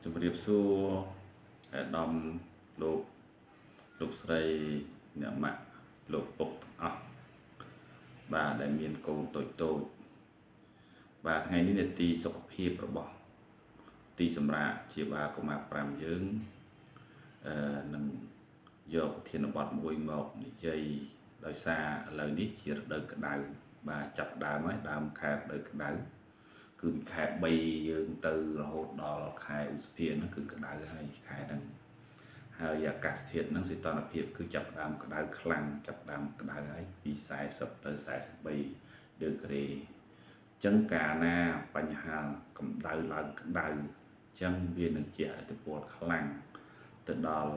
ជំរាបសួរអាដាមលោកស្រីអ្នកម៉ាក់លោកពុកទាំងអស់បាទដែលមានកូនតូចបាទថ្ងៃនេះនាទីសុខភាពរបស់ទីសម្រាប់ជាបាលកុមារ5យើងនឹងយកប្រធានបទមួយមកនិយាយដោយសារឥឡូវនេះជារដូវក្តៅបាទចាប់ដើមហើយដើមខែរដូវក្តៅគឺពីខែ3យើងទៅរហូតដល់ខែឧសភាហ្នឹងគឺក្តៅហើយខែហ្នឹងហើយអាកាសធាតុហ្នឹងសីតុណ្ហភាពគឺចាប់ដើមក្តៅខ្លាំងចាប់ដើមក្តៅហើយពី40ទៅ43ដឺក្រេអញ្ចឹងកាលណាបញ្ហាកម្ដៅឡើងក្តៅអញ្ចឹងវានឹងជាឥទ្ធិពលខ្លាំងទៅដល់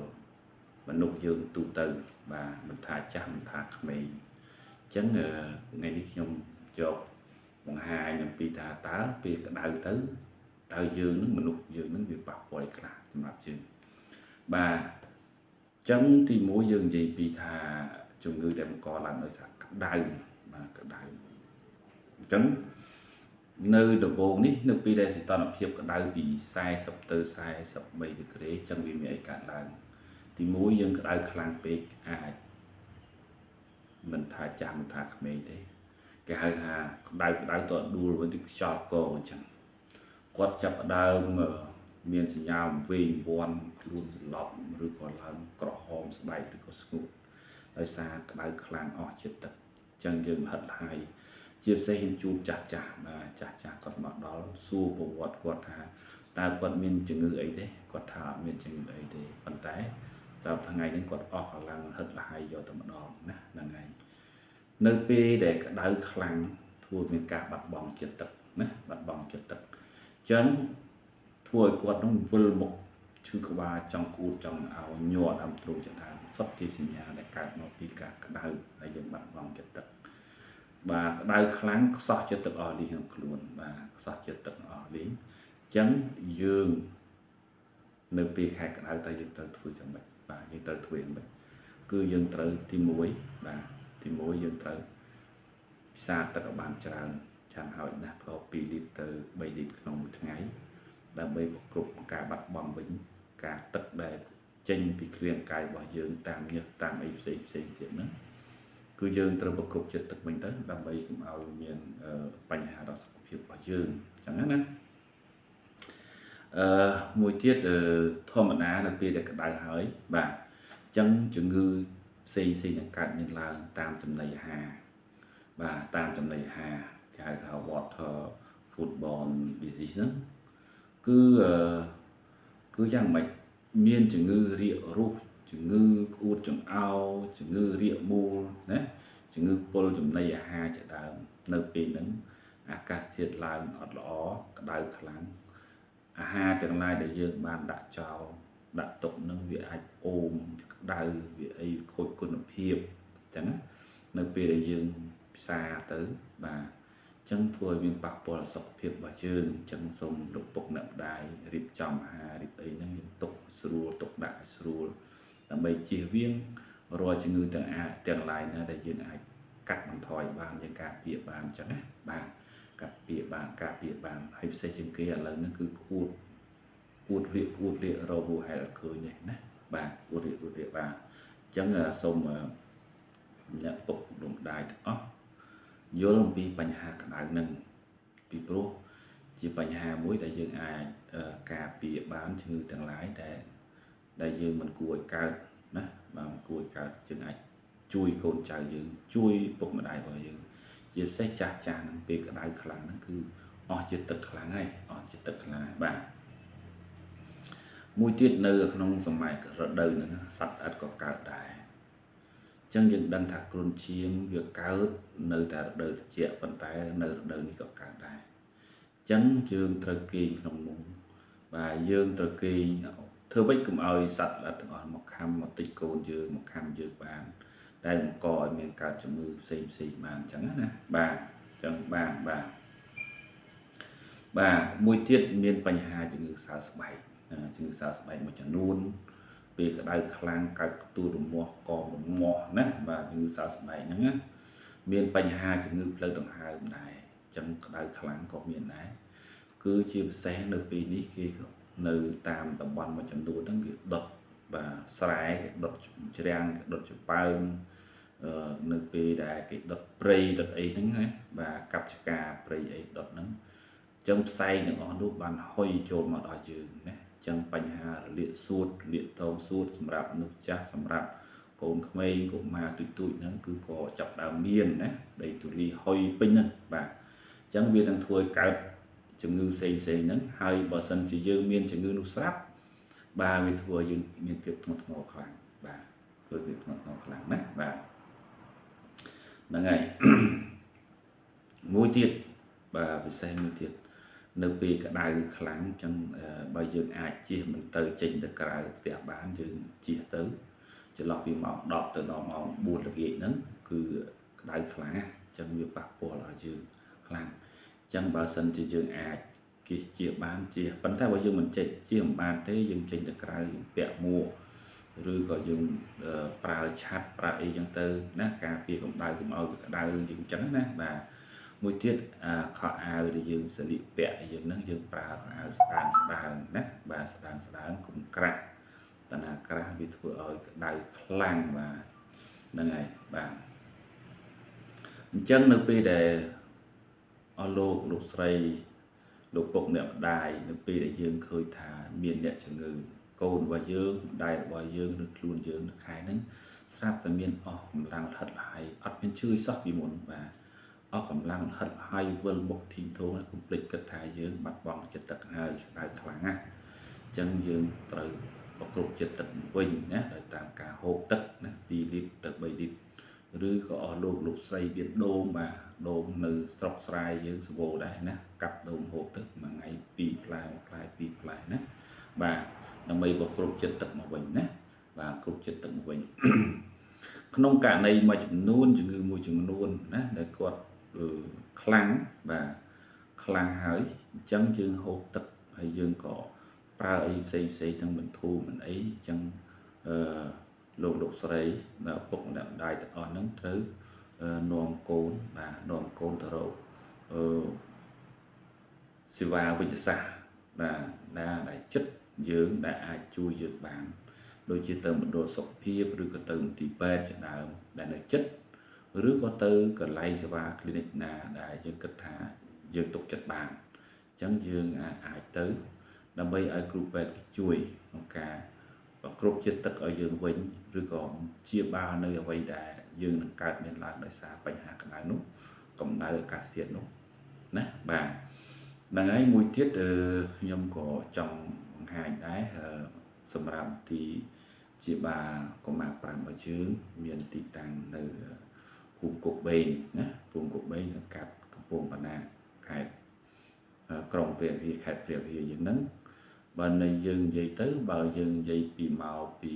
មនុស្សយើងទូទៅបាទមិនថាចាស់មិនថាក្មេងអញ្ចឹងថ្ងៃនេះខ្ញុំយកបង្ហាញអំពីថាតើពេលក្តៅទៅតើយើងនឹងមនុស្សយើងនឹងវាប៉ះពាល់ខ្លះសម្រាប់យើងបាទអញ្ចឹងទី1យើងនិយាយពីថាជំងឺដែលបង្កឡើងដោយសារក្តៅបាទក្តៅអញ្ចឹងនៅដំបូងនេះនៅពេលដែលសីតុណ្ហភាពក្តៅពី40ទៅ43ដឺក្រេអញ្ចឹងវាមានអីកើតឡើងទី1យើងក្តៅខ្លាំងពេកអាចមិនថាចាស់មិនថាក្មេងទេគេហៅថាក្តៅតដួលវិញទៅខ្យល់កអញ្ចឹងគាត់ចាប់ដើមមានសញ្ញាវែងវាន់ខ្លួនសន្លប់ឬក៏ឡើងក្រហមស្បែកឬក៏ស្ងួតដោយសារក្តៅខ្លាំងអស់ជាតិទឹកអញ្ចឹងយើងហិតហើយជាពិសេសខ្ញុំជួបចាស់បាទចាស់គាត់មកដល់សួរប្រវត្តិគាត់ថាតើគាត់មានជំងឺអីទេគាត់ថាអត់មានជំងឺអីទេប៉ុន្តែសម្រាប់ថ្ងៃនេះគាត់អស់កម្លាំងហិតលហើយយកតែម្ដងណាហ្នឹងហើយនៅពេលដែលក្តៅខ្លាំងធ្វើមានការបាត់បង់ជាតិទឹកណាបាត់បង់ជាតិទឹកអញ្ចឹងធ្វើឲ្យគាត់នឹងវិលមកឈឺក្បាលចង់គួតចង់ឲ្យញ័រដើមទ្រូងជាដើមសុទ្ធជាសញ្ញាដែលកើតមកពីការក្តៅហើយយើងបាត់បង់ជាតិទឹកបាទក្តៅខ្លាំងខ្សោះជាតិទឹកអស់លីងក្នុងខ្លួនបាទខ្សោះជាតិទឹកអស់លីងអញ្ចឹងយើងនៅពេលខែក្តៅតើយើងត្រូវធ្វើយ៉ាងម៉េចបាទយើងត្រូវធ្វើយ៉ាងម៉េចគឺយើងត្រូវទី1បាទទី1យើងត្រូវពិសាទឹកឲ្យបានច្រើនចាំឲ្យណាស់ក៏2លីត្រទៅ3លីត្រក្នុងមួយថ្ងៃដើម្បីប្រគ្រប់ការបាត់បង់វិញការទឹកដែលចេញពីគ្រាងកាយរបស់យើងតាមញើសតាមអីផ្សេងទៀតហ្នឹងគឺយើងត្រូវប្រគ្រប់ចិត្តទឹកវិញទៅដើម្បីកុំឲ្យមានបញ្ហាដល់សុខភាពរបស់យើងអញ្ចឹងណាមួយទៀតធម្មតានៅពេលដែលក្តៅហើយបាទអញ្ចឹងជំងឺផ្សេងនឹងកើតមានឡើងតាមចំណីអាហារបាទតាមចំណីអាហារគេហៅថា water foodborne disease ហ្នឹងគឺយ៉ាងម៉េចមានជំងឺរាគរូសជំងឺក្អួតចង្អោរជំងឺរាគមូលណាជំងឺពុលចំណីអាហារជាដើមនៅពេលហ្នឹងអាកាសធាតុឡើងអត់ល្អក្តៅខ្លាំងអាហារទាំងឡាយដែលយើងបានដាក់ចោលដាក់ទុកនឹងវាអាចអូមក្តៅវាអីខូចគុណភាពអញ្ចឹងនៅពេលដែលយើងផ្សារទៅបាទអញ្ចឹងធ្វើឲ្យមានប៉ះពាល់សុខភាពរបស់យើងអញ្ចឹងសូមលោកពុកអ្នកម្ដាយរៀបចំអាហាររៀបអីហ្នឹងយើងទុកស្រួលទុកដាក់ស្រួលដើម្បីជៀសវាងរាល់ជំងឺទាំងឡាយណាដែលយើងអាចកាត់បន្ថយបានយើងការពារបានអញ្ចឹងណាបាទការពារបានហើយពិសេសជាងគេឥឡូវហ្នឹងគឺក្អួតរាគរោហេតុអត់ឃើញទេណាបាទក្អួតរាគបាទអញ្ចឹងសូមអ្នកពុកលោកម្ដាយទាំងអស់យល់អំពីបញ្ហាក្តៅហ្នឹងពីព្រោះជាបញ្ហាមួយដែលយើងអាចការពារបានជំងឺទាំងឡាយដែលយើងមិនគួរឲ្យកើតណាបាទមិនគួរឲ្យកើតយើងអាចជួយកូនចៅយើងជួយពុកម្ដាយរបស់យើងជាពិសេសចាស់ហ្នឹងពេលក្តៅខ្លាំងហ្នឹងគឺអស់ជាតិទឹកខ្លាំងហើយបាទមួយទៀតនៅក្នុងសម័យរដូវហ្នឹងសត្វល្អិតក៏កើតដែរអញ្ចឹងយើងដឹងថាគ្រុនឈាមវាកើតនៅតែរដូវត្រជាក់ប៉ុន្តែនៅរដូវនេះក៏កើតដែរអញ្ចឹងយើងត្រូវគេងក្នុងមុងបាទយើងត្រូវគេងធ្វើម៉េចកុំឲ្យសត្វល្អិតទាំងអស់មកខាំមកតិចកូនយើងមកខាំយើងបានដែលបង្កឲ្យមានកើតជំងឺផ្សេងបានអញ្ចឹងណាបាទអញ្ចឹងបាទមួយទៀតមានបញ្ហាជំងឺសើស្បែកមួយចំនួនពេលក្តៅខ្លាំងកើតផ្ទុះរមាស់ករមាស់ណាបាទជំងឺសើស្បែកហ្នឹងណាមានបញ្ហាជំងឺផ្លូវដង្ហើមដែរអញ្ចឹងក្តៅខ្លាំងក៏មានដែរគឺជាពិសេសនៅពេលនេះគេ នៅតាមតំបន់មួយចំនួនហ្នឹងគេដុតបាទស្រែគេដុតច្រាំងគេដុតចំបើងនៅពេលដែលគេដុតព្រៃដុតអីហ្នឹងណាបាទកាប់ឆ្ការព្រៃអីដុតហ្នឹងចឹងផ្សែងទាំងអស់នោះបានហុយចូលមកដល់យើងណាចឹងបញ្ហារលាកសួតរលាកតងសួតសម្រាប់មនុស្សចាស់សម្រាប់កូនក្មេងកុមារទូចហ្នឹងគឺក៏ចាប់ដើមមានណាដីទូលីហុយពេញហ្នឹងបាទចឹងវានឹងធ្វើឲ្យកើតជំងឺផ្សេងហ្នឹងហើយបើសិនជាយើងមានជំងឺនោះស្រាប់បាទវាធ្វើឲ្យយើងមានភាពធ្ងន់ធ្ងរខ្លាំងបាទធ្វើភាពធ្ងន់ធ្ងរខ្លាំងណាបាទហ្នឹងហើយ មួយទៀតបាទពិសេសមួយទៀតនៅពេលក្តៅខ្លាំងអញ្ចឹងបើយើងអាចជៀសមិនទៅចេញទៅក្រៅផ្ទះបានយើងជៀសទៅចន្លោះពីម៉ោង10ទៅដល់ម៉ោង4ល្ងាចហ្នឹងគឺក្តៅខ្លាំងណាអញ្ចឹងវាប៉ះពាល់ដល់យើងខ្លាំងអញ្ចឹងបើសិនជាយើងអាចជៀសបានជៀសប៉ុន្តែបើយើងមិនចេះជៀសមិនបានទេយើងចេញទៅក្រៅយើងពាក់មួកឬក៏យើងប្រើឆ័ត្រប្រើអីចឹងទៅណាការពារកម្ដៅកុំឲ្យវាក្តៅយើងចឹងណាបាទមួយទៀតខោអាវដែលយើងស្លៀកពាក់យើងហ្នឹងយើងប្រើខោអាវស្ដើងណាបាទស្ដើងកុំក្រាស់តើណាក្រាស់វាធ្វើឲ្យក្តៅខ្លាំងបាទហ្នឹងហើយបាទអញ្ចឹងនៅពេលដែលអស់លោកស្រីលោកពុកអ្នកម្ដាយនៅពេលដែលយើងឃើញថាមានអ្នកជំងឺកូនរបស់យើងម្ដាយរបស់យើងឬខ្លួនយើងនៅខែហ្នឹងស្រាប់តែមានអស់កម្លាំងលហិតលហើយអត់មានឈឺសោះពីមុនបាទអស់កម្លាំងលហិតហើយវិលមុខធីងធងកុំភ្លេចគិតថាយើងបាត់បង់ចិត្តទឹកហើយក្តៅខ្លាំងណាស់អញ្ចឹងយើងត្រូវប្រគ្រប់ចិត្តទឹកវិញណាដោយតាមការហូបទឹកណា2លីត្រទៅ3លីត្រឬក៏អស់លោកស្រីមានដូងបាទដូងនៅស្រុកស្រែយើងសវោដែរណាកាប់ដូងហូបទឹកមួយថ្ងៃ2ផ្លែ1ផ្លែ2ផ្លែណាបាទដើម្បីប្រគ្រប់ចិត្តទឹកមកវិញណាបាទគ្រប់ចិត្តទឹកមកវិញ ក្នុងករណីមួយចំនួនជំងឺមួយចំនួនណាដែលគាត់ខ្លាំងបាទខ្លាំងហើយអញ្ចឹងយើងហូបទឹកហើយយើងក៏ប្រើអីផ្សេងទាំងបន្ធូរមិនអីអញ្ចឹងលោកស្រីដល់ពុកម្ដាយទាំងអស់ហ្នឹងត្រូវនាំកូនបាទនាំកូនទៅរកសេវាវិទ្យាសាស្ត្របាទដែលចិត្តយើងដែលអាចជួយយើងបានដូចជាទៅមណ្ឌលសុខភាពឬក៏ទៅមន្ទីរពេទ្យជាដើមដែលនៅចិត្តឬក៏ទៅកន្លែងសេវា clinic ណាដែលយើងគិតថាយើងទុកចិត្តបានអញ្ចឹងយើងអាចទៅដើម្បីឲ្យគ្រូពេទ្យជួយក្នុងការប្រគ្រប់ចិត្តទឹកឲ្យយើងវិញឬក៏ជាបាលនៅអ្វីដែលយើងនឹងកើតមានឡើងដោយសារបញ្ហាកម្ដៅនោះកម្ដៅអាកាសធាតុនោះណាបាទហ្នឹងហើយមួយទៀតខ្ញុំក៏ចង់បង្ហាញដែរសម្រាប់ទីជាបាលកុមារ5របស់យើងមានទីតាំងនៅភូមិគប់បេងណាភូមិគប់បេងសង្កាត់កំពង់បណ្ណាខេត្តក្រុងព្រះវិហារខេត្តព្រះវិហារយើងហ្នឹងបើនៅយើងនិយាយទៅបើយើងនិយាយពីមកពី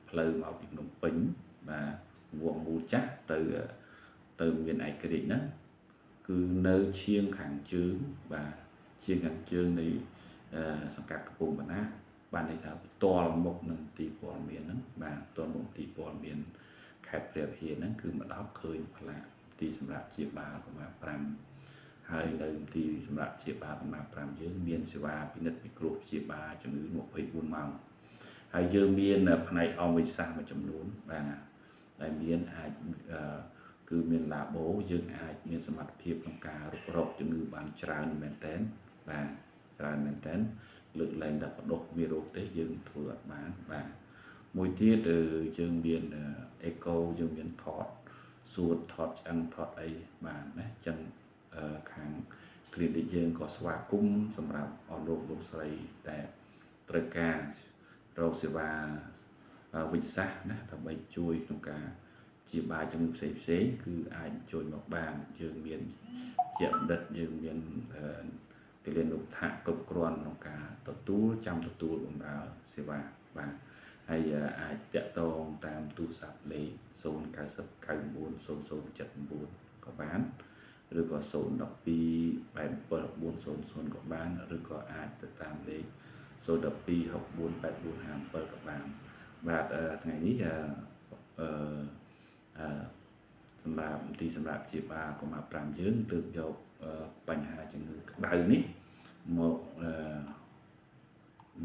ផ្លូវមកពីភ្នំពេញបាទវងមូលចាស់ទៅមានឯករាជ្យហ្នឹងគឺនៅឈៀងខាងជើងបាទឈៀងខាងជើងនៃសង្កាត់កំពង់បណ្ណាបានន័យថាផ្ទាល់មុខនឹងទីព័ត៌មានហ្នឹងបាទផ្ទាល់មុខទីព័ត៌មានខេត្តព្រះវិហារហ្នឹងគឺមកដល់ឃើញផ្លាកទីសម្រាប់ជាបាលកុមារ5ហើយនៅទីសម្រាប់ជាបាលកុមារ5យើងមានសេវាពិនិត្យពិគ្រោះជាបាលជំងឺ24ម៉ោងហើយយើងមានផ្នែកអង្គវិទ្យាសាស្ត្រមួយចំនួនបាទដែលមានអាចគឺមានឡាបូយើងអាចមានសមត្ថភាពក្នុងការរកជំងឺបានច្រើនមែនទែនបាទច្រើនមែនទែនលើកលែងតែបដិមេរោគទេយើងធ្វើអត់បានបាទមួយទៀតយើងមានអេកូយើងមានថតសួតថតឆ្អឹងថតអីបានណាអញ្ចឹងខាង clinic យើងក៏ស្វាគមន៍សម្រាប់អស់លោកស្រីដែលត្រូវការរកសេវាវិទ្យាសាស្ត្រណាដើម្បីជួយក្នុងការជាបាលជំងឺផ្សេងគឺអាចជួយមកបានយើងមានជាបណ្ឌិតយើងមានគិលានុដ្ឋៈគ្រប់គ្រាន់ក្នុងការទទួលបម្រើសេវាបាទហើយអាចតាក់ទងតាមទូរស័ព្ទលេខ090 99 0079ក៏បានឬក៏012 87 400ក៏បានឬក៏អាចទៅតាមលេខ012 64 8457ក៏បានបាទថ្ងៃនេះសម្រាប់ទីសម្រាប់ជាបាលកុមារ5យើងលើកយកបញ្ហាជំងឺក្តៅនេះមក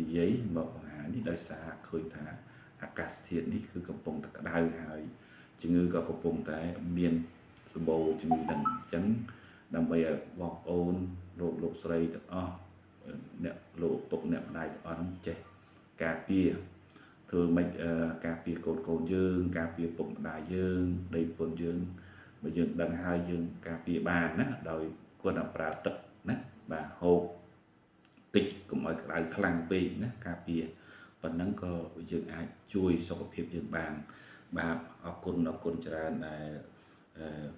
និយាយមកបង្ហាញនេះដោយសារឃើញថាអាកាសធាតុនេះគឺកំពុងតែក្តៅហើយជំងឺក៏កំពុងតែមានសម្បូរជំងឺហ្នឹងអញ្ចឹងដើម្បីឲ្យបងប្អូនលោកស្រីទាំងអស់អ្នកលោកពុកអ្នកម្ដាយទាំងអស់ហ្នឹងចេះការពារធ្វើម៉េចការពារកូនយើងការពារពុកម្ដាយយើងដីប្រពន្ធយើងបើយើងដឹងហើយយើងការពារបានណាដោយគាត់តែប្រើទឹកណាបាទហូបតិចកុំឲ្យក្តៅខ្លាំងពេកណាការពារប៉ុណ្ណឹងក៏យើងអាចជួយសុខភាពយើងបានបាទអរគុណច្រើនដែល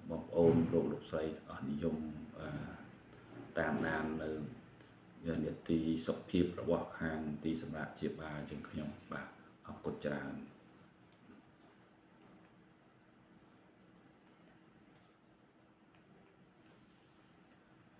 បងប្អូនលោកស្រីទាំងអស់និយមតាមដាននៅនីតិសុខភាពរបស់ខាងទីសម្រាប់ជាបាលយើងខ្ញុំបាទអរគុណច្រើន